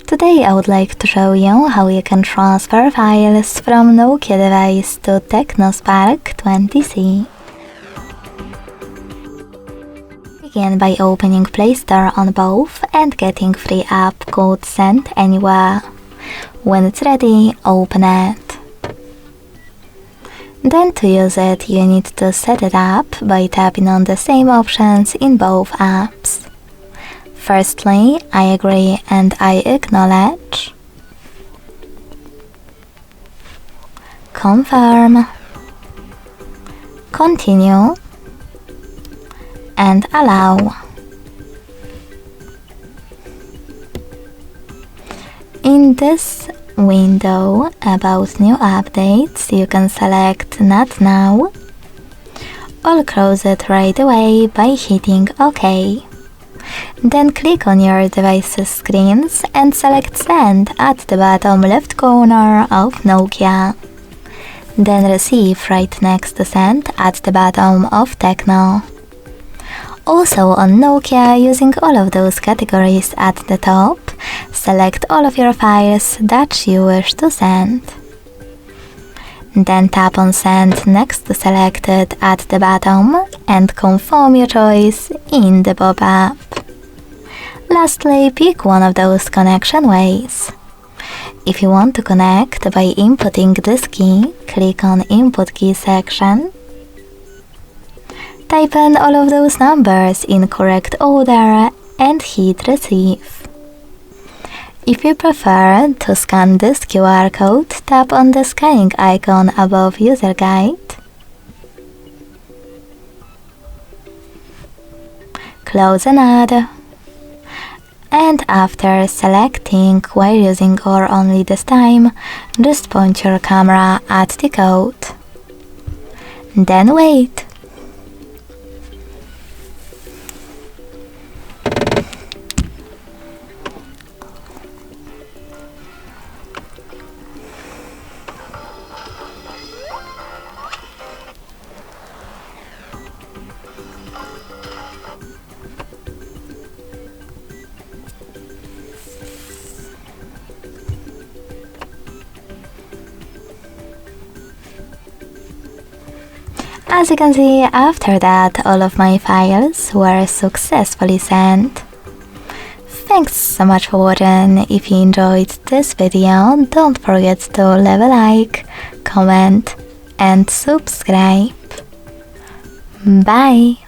Today I would like to show you how you can transfer files from Nokia device to TECNO Spark 20C. Begin by opening Play Store on both and getting free app called Send Anywhere. When it's ready, open it. Then to use it, you need to set it up by tapping on the same options in both apps. Firstly, I agree and I acknowledge. Confirm. Continue. And allow. In this window about new updates, you can select Not Now or close it right away by hitting OK. Then click on your device's screens and select Send at the bottom left corner of Nokia. Then Receive right next to Send at the bottom of TECNO. Also on Nokia, using all of those categories at the top, select all of your files that you wish to send. Then tap on Send next to Selected at the bottom and confirm your choice in the pop-up. Lastly, pick one of those connection ways. If you want to connect by inputting this key, click on Input Key section. Type in all of those numbers in correct order and hit Receive. If you prefer to scan this QR code, tap on the scanning icon above User Guide. Close and add. And after selecting while using or only this time, just point your camera at the code. Then wait. As you can see, after that, all of my files were successfully sent. Thanks so much for watching. If you enjoyed this video, don't forget to leave a like, comment and subscribe. Bye!